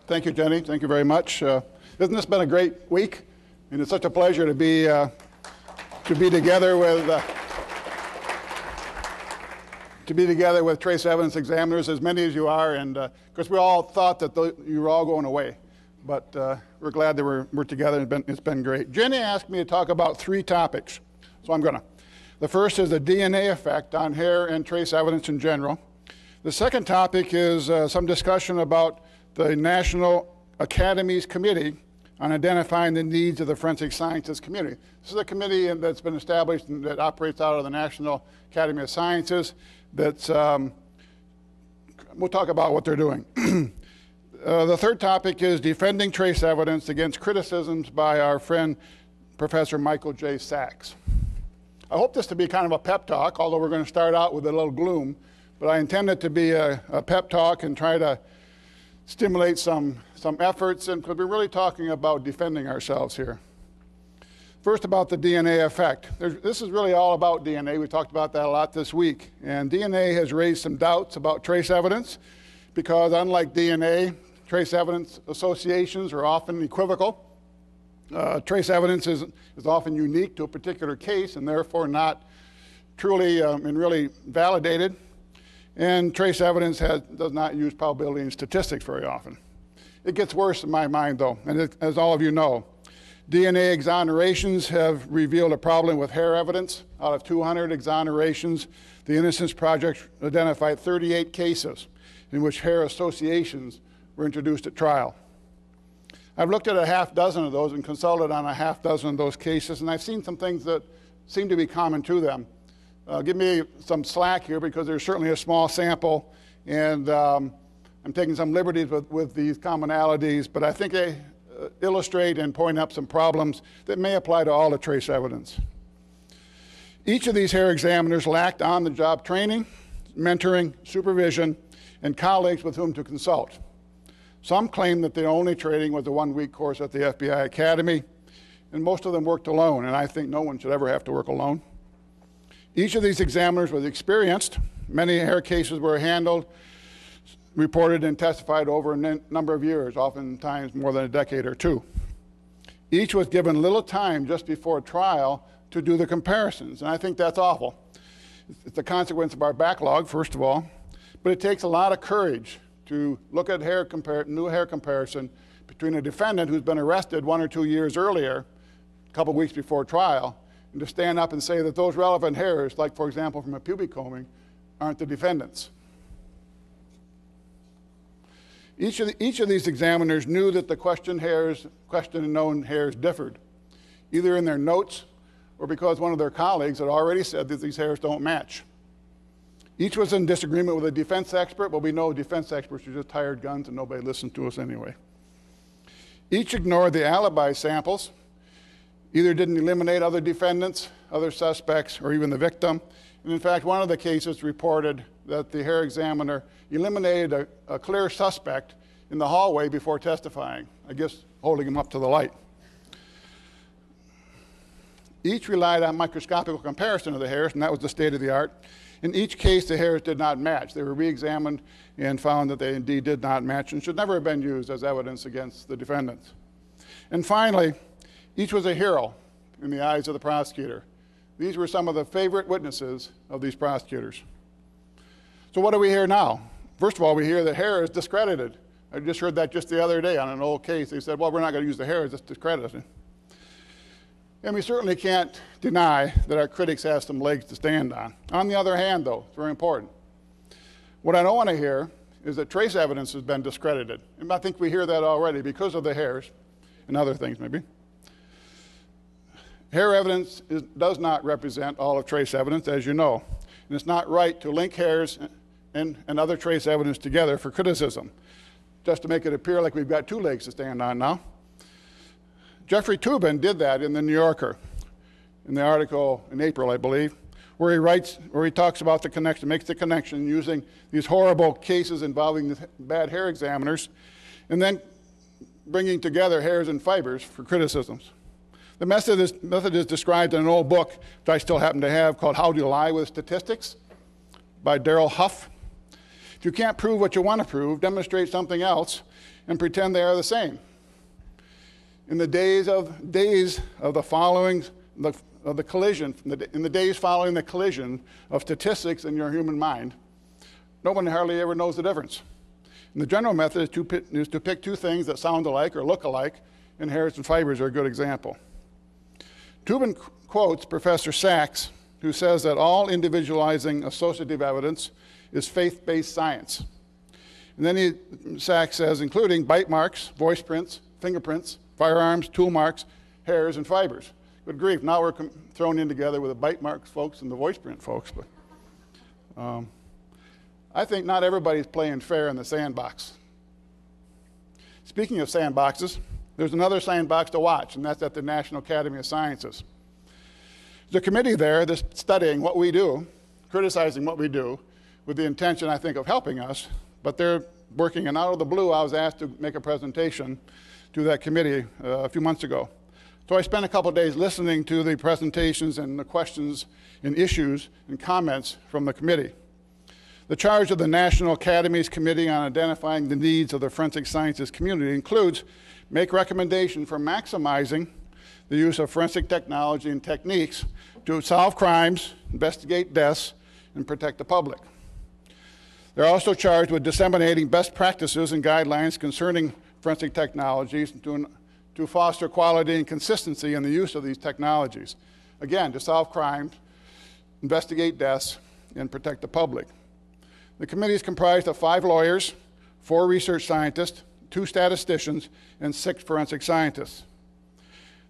Thank you, Jenny. Thank you very much. Hasn't this been a great week? And it's such a pleasure to be together with trace evidence examiners, as many as you are, and because we all thought that you were all going away, but we're glad that we're together. It's been great. Jenny asked me to talk about 3 topics, so I'm gonna. The first is the DNA effect on hair and trace evidence in general. The second topic is some discussion about the National Academy's Committee on Identifying the Needs of the Forensic Sciences Community. This is a committee that's been established and that operates out of the National Academy of Sciences. That's, we'll talk about what they're doing. The third topic is defending trace evidence against criticisms by our friend, Professor Michael J. Sachs. I hope this to be kind of a pep talk, although we're going to start out with a little gloom, but I intend it to be a pep talk and try to stimulate some efforts, and because we're really talking about defending ourselves here. First, about the DNA effect. This is really all about DNA. We talked about that a lot this week. And DNA has raised some doubts about trace evidence because, unlike DNA, trace evidence associations are often equivocal. Trace evidence is often unique to a particular case and therefore not truly and really validated. And trace evidence does not use probability and statistics very often. It gets worse in my mind, though, and as all of you know. DNA exonerations have revealed a problem with hair evidence. Out of 200 exonerations, the Innocence Project identified 38 cases in which hair associations were introduced at trial. I've looked at a half dozen of those and consulted on a half dozen of those cases, and I've seen some things that seem to be common to them. Give me some slack here because there's certainly a small sample, and I'm taking some liberties with these commonalities, but I think they illustrate and point up some problems that may apply to all the trace evidence. Each of these hair examiners lacked on-the-job training, mentoring, supervision, and colleagues with whom to consult. Some claim that their only training was a 1-week course at the FBI Academy, and most of them worked alone, and I think no one should ever have to work alone. Each of these examiners was experienced. Many hair cases were handled, reported, and testified over a number of years, oftentimes more than a decade or 2. Each was given little time just before trial to do the comparisons, and I think that's awful. It's a consequence of our backlog, first of all, but it takes a lot of courage to look at new hair comparison between a defendant who's been arrested 1 or 2 years earlier, a couple weeks before trial, and to stand up and say that those relevant hairs, like for example from a pubic combing, aren't the defendant's. Each of these examiners knew that the questioned and known hairs differed, either in their notes or because one of their colleagues had already said that these hairs don't match. Each was in disagreement with a defense expert, but we know defense experts are just hired guns and nobody listened to us anyway. Each ignored the alibi samples, either didn't eliminate other defendants, other suspects, or even the victim. And in fact, one of the cases reported that the hair examiner eliminated a clear suspect in the hallway before testifying, I guess holding him up to the light. Each relied on microscopic comparison of the hairs, and that was the state of the art. In each case, the hairs did not match. They were re-examined and found that they indeed did not match and should never have been used as evidence against the defendants. And finally, each was a hero in the eyes of the prosecutor. These were some of the favorite witnesses of these prosecutors. So what do we hear now? First of all, we hear that hair is discredited. I just heard that just the other day on an old case. They said, well, we're not going to use the hair, it's discredited. And we certainly can't deny that our critics have some legs to stand on. On the other hand, though, it's very important. What I don't want to hear is that trace evidence has been discredited. And I think we hear that already because of the hairs and other things maybe. Hair evidence does not represent all of trace evidence, as you know. And it's not right to link hairs and other trace evidence together for criticism, just to make it appear like we've got 2 legs to stand on now. Jeffrey Toobin did that in the New Yorker, in the article in April, I believe, where he talks about the connection, makes the connection using these horrible cases involving the bad hair examiners, and then bringing together hairs and fibers for criticisms. The method is described in an old book, which I still happen to have, called How to Lie with Statistics by Darrell Huff. If If you can't prove what you want to prove, demonstrate something else and pretend they are the same. In the days of the collision, in the days following the collision of statistics in your human mind, no one hardly ever knows the difference. And the general method is to pick two things that sound alike or look alike, and hairs and fibers are a good example. Tubin quotes Professor Sachs, who says that all individualizing associative evidence is faith-based science. And then Sachs says, including bite marks, voice prints, fingerprints, firearms, tool marks, hairs, and fibers. Good grief, now we're thrown in together with the bite marks folks and the voice print folks. But I think not everybody's playing fair in the sandbox. Speaking of sandboxes, there's another sandbox to watch, and that's at the National Academy of Sciences. There's a committee there that's studying what we do, criticizing what we do, with the intention, I think, of helping us, but they're working, and out of the blue, I was asked to make a presentation to that committee a few months ago. So I spent a couple of days listening to the presentations and the questions and issues and comments from the committee. The charge of the National Academy's Committee on Identifying the Needs of the Forensic Sciences Community includes make recommendations for maximizing the use of forensic technology and techniques to solve crimes, investigate deaths, and protect the public. They're also charged with disseminating best practices and guidelines concerning forensic technologies to foster quality and consistency in the use of these technologies. Again, to solve crimes, investigate deaths, and protect the public. The committee is comprised of 5 lawyers, 4 research scientists, 2 statisticians, and 6 forensic scientists.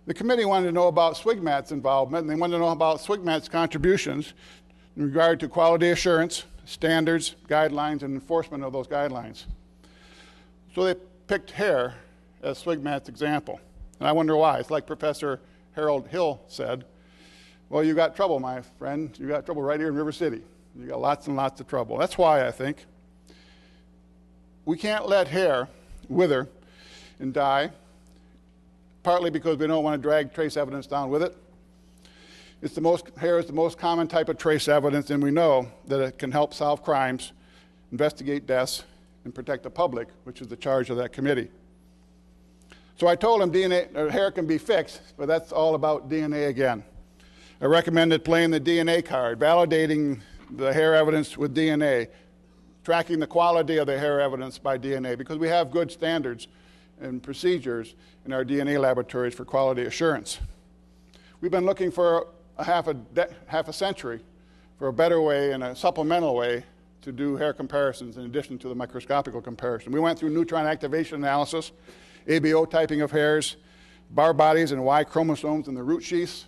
The committee wanted to know about SWGMAT's involvement, and they wanted to know about SWGMAT's contributions in regard to quality assurance, standards, guidelines, and enforcement of those guidelines. So they picked hair as SWGMAT's example. And I wonder why. It's like Professor Harold Hill said, well, you got trouble, my friend. You got trouble right here in River City. You got lots and lots of trouble. That's why I think we can't let hair wither and die, partly because we don't want to drag trace evidence down with it. Hair is the most common type of trace evidence, and we know that it can help solve crimes, investigate deaths, and protect the public, which is the charge of that committee. So I told him hair can be fixed, but that's all about DNA again. I recommended playing the DNA card, validating the hair evidence with DNA, tracking the quality of the hair evidence by DNA, because we have good standards and procedures in our DNA laboratories for quality assurance. We've been looking for half a century for a better way and a supplemental way to do hair comparisons in addition to the microscopic comparison. We went through neutron activation analysis, ABO typing of hairs, bar bodies and Y chromosomes in the root sheaths,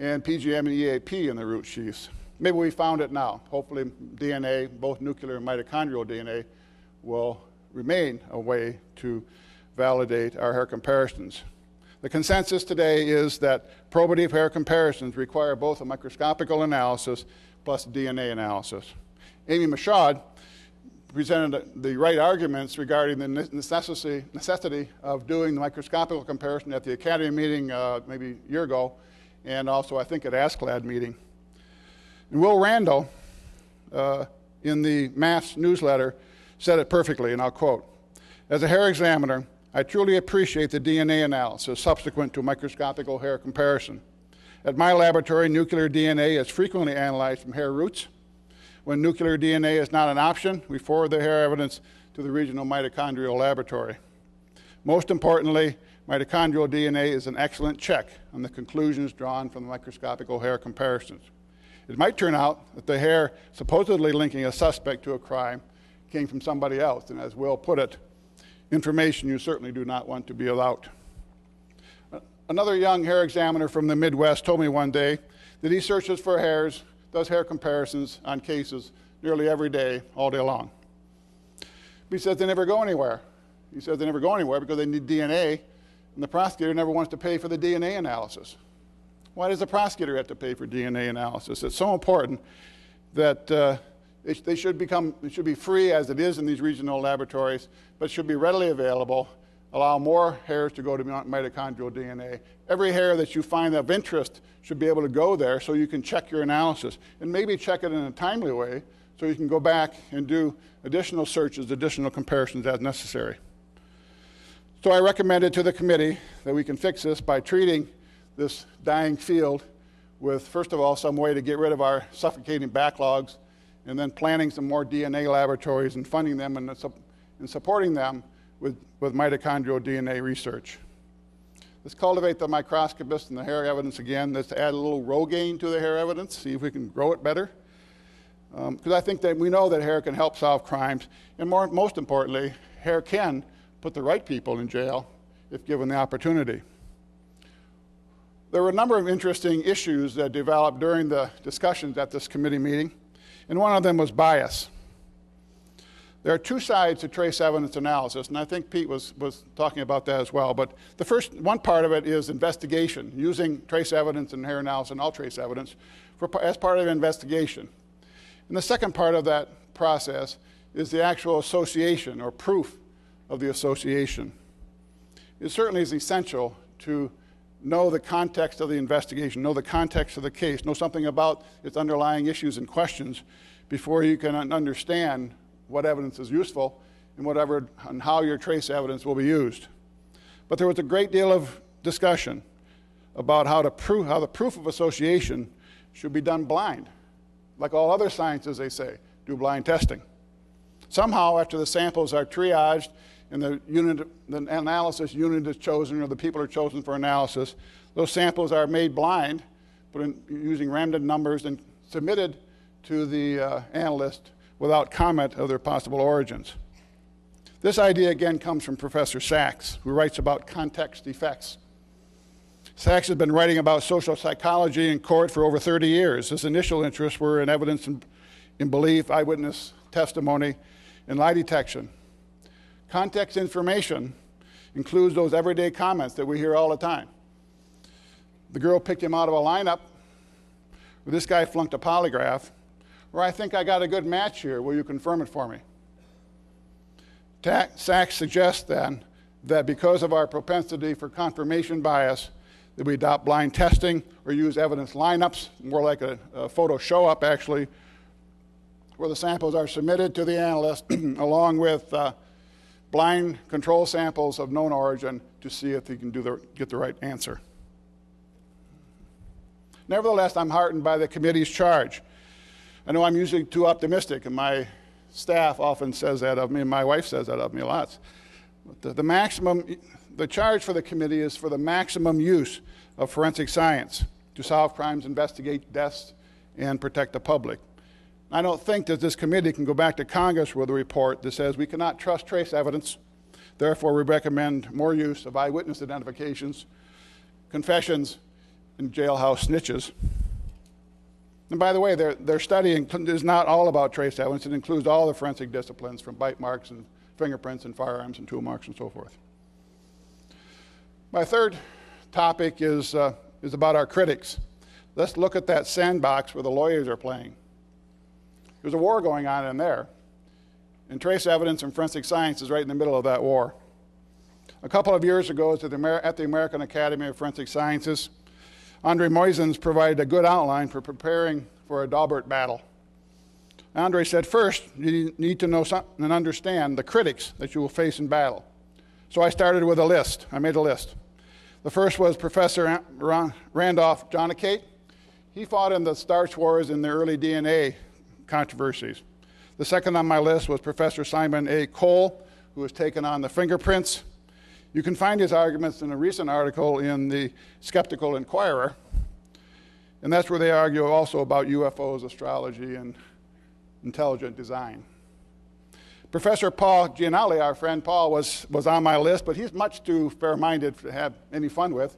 and PGM and EAP in the root sheaths. Maybe we found it now. Hopefully DNA, both nuclear and mitochondrial DNA, will remain a way to validate our hair comparisons. The consensus today is that probative hair comparisons require both a microscopical analysis plus DNA analysis. Amy Michaud presented the right arguments regarding the necessity of doing the microscopical comparison at the Academy meeting maybe a year ago, and also I think at ASCLD meeting. And Will Randall, in the MAFS newsletter, said it perfectly, and I'll quote, "As a hair examiner, I truly appreciate the DNA analysis subsequent to microscopical hair comparison. At my laboratory, nuclear DNA is frequently analyzed from hair roots. When nuclear DNA is not an option, we forward the hair evidence to the regional mitochondrial laboratory. Most importantly, mitochondrial DNA is an excellent check on the conclusions drawn from the microscopical hair comparisons. It might turn out that the hair supposedly linking a suspect to a crime came from somebody else, and as Will put it, information you certainly do not want to be without." Another young hair examiner from the Midwest told me one day that he searches for hairs, does hair comparisons on cases nearly every day, all day long. But he says they never go anywhere. He says they never go anywhere because they need DNA, and the prosecutor never wants to pay for the DNA analysis. Why does the prosecutor have to pay for DNA analysis? It's so important that it should be free as it is in these regional laboratories, but should be readily available, allow more hairs to go to mitochondrial DNA. Every hair that you find of interest should be able to go there so you can check your analysis, and maybe check it in a timely way so you can go back and do additional searches, additional comparisons as necessary. So I recommended to the committee that we can fix this by treating this dying field with, first of all, some way to get rid of our suffocating backlogs, and then planning some more DNA laboratories and funding them and supporting them with mitochondrial DNA research. Let's cultivate the microscopist and the hair evidence again. Let's add a little Rogaine to the hair evidence, see if we can grow it better. Because I think that we know that hair can help solve crimes, and most importantly, hair can put the right people in jail if given the opportunity. There were a number of interesting issues that developed during the discussions at this committee meeting, and one of them was bias. There are two sides to trace evidence analysis, and I think Pete was talking about that as well. But the first one part of it is investigation, using trace evidence and hair analysis and all trace evidence as part of an investigation. And the second part of that process is the actual association or proof of the association. It certainly is essential to know the context of the investigation, know the context of the case, know something about its underlying issues and questions before you can understand what evidence is useful and how your trace evidence will be used. But there was a great deal of discussion about how the proof of association should be done blind. Like all other sciences, they say, do blind testing. Somehow, after the samples are triaged and the analysis unit is chosen, or the people are chosen for analysis, those samples are made blind, using random numbers, and submitted to the analyst without comment of their possible origins. This idea again comes from Professor Sachs, who writes about context effects. Sachs has been writing about social psychology in court for over 30 years. His initial interests were in evidence in belief, eyewitness testimony, and lie detection. Context information includes those everyday comments that we hear all the time. The girl picked him out of a lineup, or this guy flunked a polygraph, or I think I got a good match here, will you confirm it for me? Sachs suggests then that because of our propensity for confirmation bias, that we adopt blind testing or use evidence lineups, more like a photo show-up actually, where the samples are submitted to the analyst along with blind control samples of known origin to see if he can get the right answer. Nevertheless, I'm heartened by the committee's charge. I know I'm usually too optimistic, and my staff often says that of me, and my wife says that of me a lot. But the charge for the committee is for the maximum use of forensic science to solve crimes, investigate deaths, and protect the public. I don't think that this committee can go back to Congress with a report that says we cannot trust trace evidence, therefore we recommend more use of eyewitness identifications, confessions, and jailhouse snitches. And by the way, their study is not all about trace evidence. It includes all the forensic disciplines, from bite marks and fingerprints and firearms and tool marks and so forth. My third topic is about our critics. Let's look at that sandbox where the lawyers are playing. There's a war going on in there, and trace evidence and forensic science is right in the middle of that war. A couple of years ago, at the American Academy of Forensic Sciences, Andre Moisans provided a good outline for preparing for a Daubert battle. Andre said, first, you need to know and understand the critics that you will face in battle. So I started with a list. I made a list. The first was Professor Randolph Jonicate. He fought in the starch wars and the early DNA controversies. The second on my list was Professor Simon A. Cole, who has taken on the fingerprints. You can find his arguments in a recent article in the Skeptical Inquirer, and that's where they argue also about UFOs, astrology, and intelligent design. Professor Paul Gianelli, our friend Paul, was on my list, but he's much too fair-minded to have any fun with,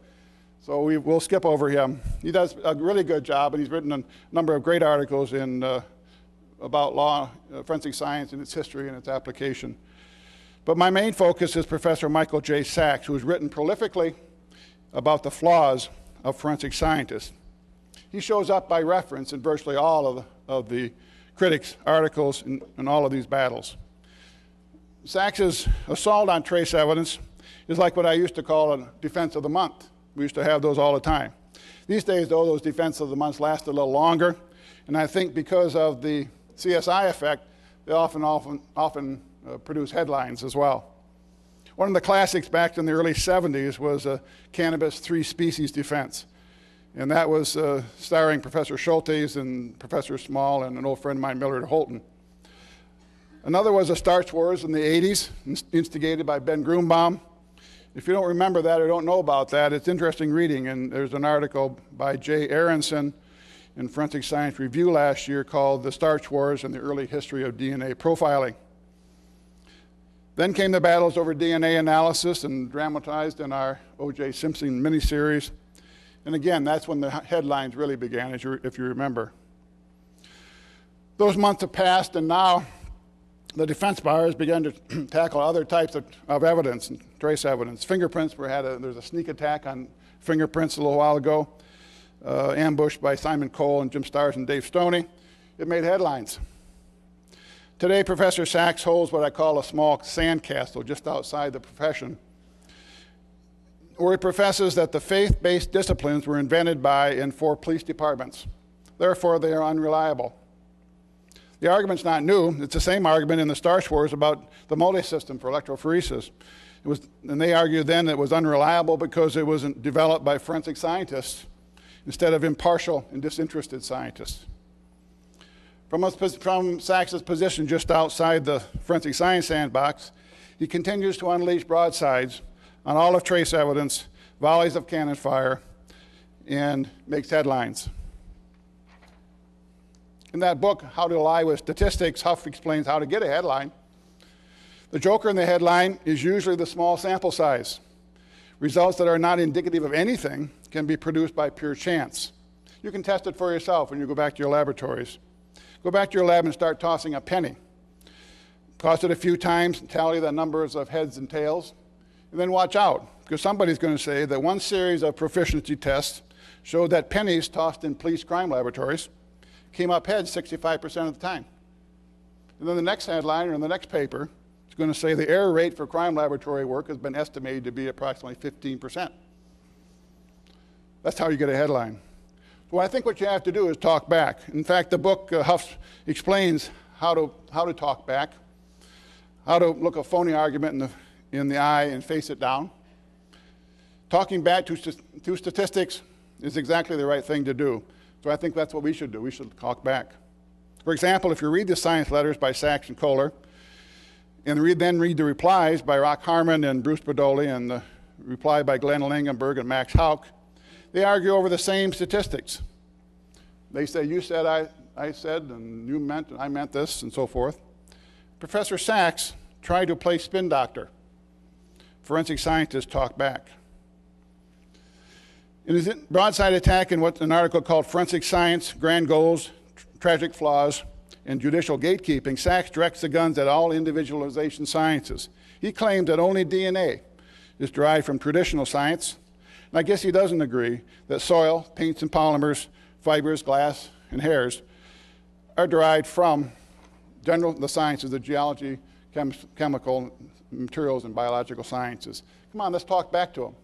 so we'll skip over him. He does a really good job, and he's written a number of great articles about law, forensic science, and its history and its application. But my main focus is Professor Michael J. Sachs, who has written prolifically about the flaws of forensic scientists. He shows up by reference in virtually all of the critics' articles in all of these battles. Sachs's assault on trace evidence is like what I used to call a defense of the month. We used to have those all the time. These days, though, those defense of the months last a little longer, and I think because of the CSI effect, they often produce headlines as well. One of the classics back in the early 70s was Cannabis 3 Species Defense. And that was starring Professor Schultes and Professor Small and an old friend of mine, Millard Holton. Another was the Starch Wars in the 80s, instigated by Ben Grunbaum. If you don't remember that or don't know about that, it's interesting reading. And there's an article by Jay Aronson in Forensic Science Review last year called The Starch Wars and the Early History of DNA Profiling. Then came the battles over DNA analysis and dramatized in our O.J. Simpson miniseries. And again, that's when the headlines really began, if you remember. Those months have passed, and now the defense bar has begun to tackle other types of evidence, trace evidence. Fingerprints, there's a sneak attack on fingerprints a little while ago, ambushed by Simon Cole and Jim Stars and Dave Stoney. It made headlines. Today, Professor Sachs holds what I call a small sandcastle just outside the profession, where he professes that the faith-based disciplines were invented by and for police departments. Therefore, they are unreliable. The argument's not new. It's the same argument in the Starch Wars about the multi-system for electrophoresis. And they argued then that it was unreliable because it wasn't developed by forensic scientists instead of impartial and disinterested scientists. From Sachs's position just outside the forensic science sandbox, he continues to unleash broadsides on all of trace evidence, volleys of cannon fire, and makes headlines. In that book, How to Lie with Statistics, Huff explains how to get a headline. The joker in the headline is usually the small sample size. Results that are not indicative of anything can be produced by pure chance. You can test it for yourself when you go back to your laboratories. Go back to your lab and start tossing a penny. Toss it a few times, tally the numbers of heads and tails, and then watch out, because somebody's going to say that one series of proficiency tests showed that pennies tossed in police crime laboratories came up heads 65% of the time. And then the next headline or in the next paper is going to say the error rate for crime laboratory work has been estimated to be approximately 15%. That's how you get a headline. Well, I think what you have to do is talk back. In fact, the book Huff explains how to talk back, how to look a phony argument in the eye and face it down. Talking back to statistics is exactly the right thing to do. So I think that's what we should do. We should talk back. For example, if you read the science letters by Sachs and Kohler, and then read the replies by Rock Harmon and Bruce Berdoli, and the reply by Glenn Langenberg and Max Hauck, they argue over the same statistics. They say, you said, I said, and you meant, and I meant this, and so forth. Professor Sachs tried to play spin doctor. Forensic scientists talk back. In his broadside attack in an article called Forensic Science, Grand Goals, Tragic Flaws, and Judicial Gatekeeping, Sachs directs the guns at all individualization sciences. He claimed that only DNA is derived from traditional science. And I guess he doesn't agree that soil, paints and polymers, fibers, glass, and hairs are derived from the sciences of geology, chemical, materials, and biological sciences. Come on, let's talk back to him.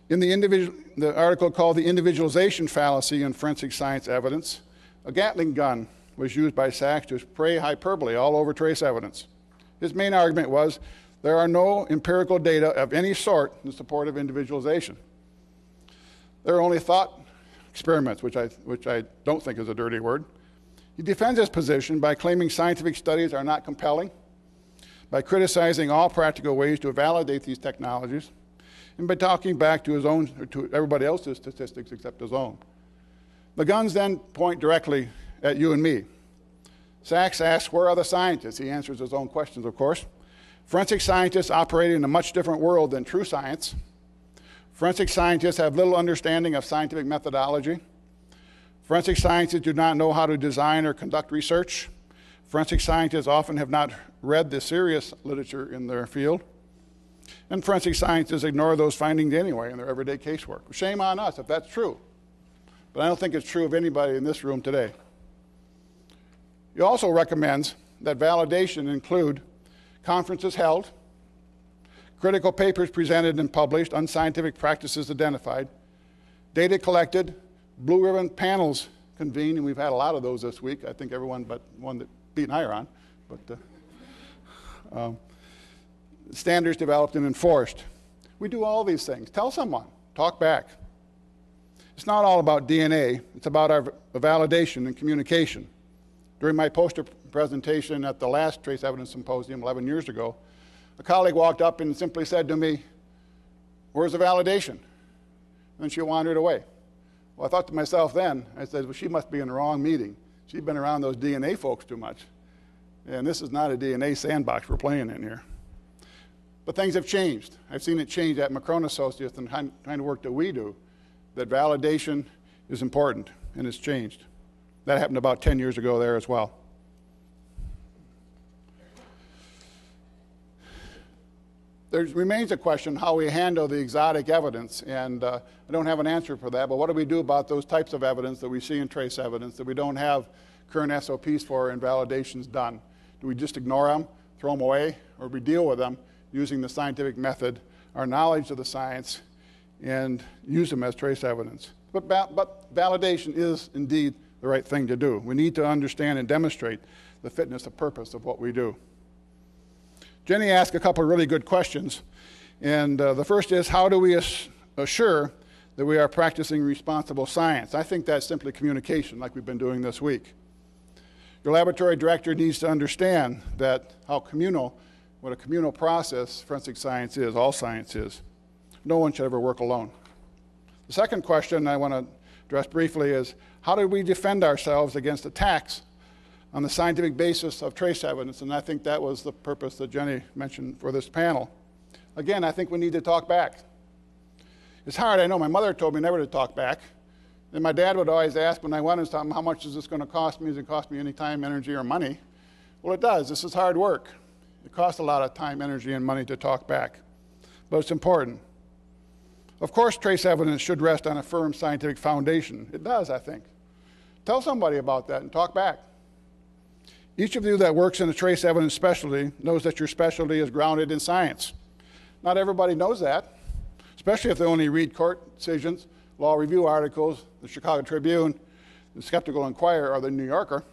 In the article called The Individualization Fallacy in Forensic Science Evidence, a Gatling gun was used by Sachs to spray hyperbole all over trace evidence. His main argument was there are no empirical data of any sort in support of individualization. There are only thought experiments, which I don't think is a dirty word. He defends his position by claiming scientific studies are not compelling, by criticizing all practical ways to validate these technologies, and by talking back to his own, or to everybody else's statistics except his own. The guns then point directly at you and me. Sachs asks, where are the scientists? He answers his own questions, of course. Forensic scientists operate in a much different world than true science. Forensic scientists have little understanding of scientific methodology. Forensic scientists do not know how to design or conduct research. Forensic scientists often have not read the serious literature in their field. And forensic scientists ignore those findings anyway in their everyday casework. Shame on us if that's true. But I don't think it's true of anybody in this room today. He also recommends that validation include conferences held, critical papers presented and published, unscientific practices identified, data collected, blue ribbon panels convene, and we've had a lot of those this week. I think everyone but one that Pete and I are on. But standards developed and enforced. We do all these things. Tell someone. Talk back. It's not all about DNA. It's about our validation and communication. During my poster presentation at the last Trace Evidence Symposium 11 years ago, a colleague walked up and simply said to me, "Where's the validation?" And she wandered away. Well, I thought to myself then, I said, well, she must be in the wrong meeting. She's been around those DNA folks too much. And this is not a DNA sandbox we're playing in here. But things have changed. I've seen it change at Macron Associates and the kind of work that we do, that validation is important, and it's changed. That happened about 10 years ago there as well. There remains a question how we handle the exotic evidence, and I don't have an answer for that, but what do we do about those types of evidence that we see in trace evidence that we don't have current SOPs for and validations done? Do we just ignore them, throw them away, or we deal with them using the scientific method, our knowledge of the science, and use them as trace evidence? But validation is indeed the right thing to do. We need to understand and demonstrate the fitness of purpose of what we do. Jenny asked a couple of really good questions, and the first is, how do we assure that we are practicing responsible science? I think that's simply communication, like we've been doing this week. Your laboratory director needs to understand that what a communal process forensic science is, all science is. No one should ever work alone. The second question I want to address briefly is, how do we defend ourselves against attacks on the scientific basis of trace evidence? And I think that was the purpose that Jenny mentioned for this panel. Again, I think we need to talk back. It's hard. I know my mother told me never to talk back. And my dad would always ask when I wanted something, how much is this going to cost me? Does it cost me any time, energy, or money? Well, it does. This is hard work. It costs a lot of time, energy, and money to talk back. But it's important. Of course, trace evidence should rest on a firm scientific foundation. It does, I think. Tell somebody about that and talk back. Each of you that works in a trace evidence specialty knows that your specialty is grounded in science. Not everybody knows that, especially if they only read court decisions, law review articles, the Chicago Tribune, the Skeptical Inquirer, or the New Yorker.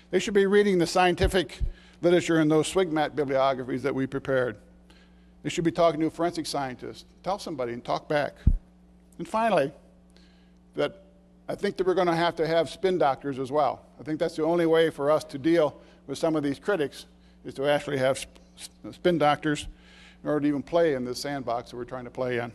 They should be reading the scientific literature in those SWIGMAT bibliographies that we prepared. They should be talking to a forensic scientist. Tell somebody and talk back. And finally, that I think that we're going to have spin doctors as well. I think that's the only way for us to deal with some of these critics, is to actually have spin doctors in order to even play in this sandbox that we're trying to play in. And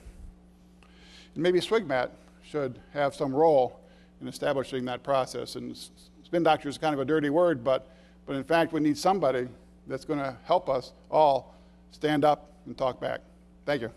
maybe SWIGMAT should have some role in establishing that process. And spin doctor is kind of a dirty word, but in fact we need somebody that's going to help us all stand up and talk back. Thank you.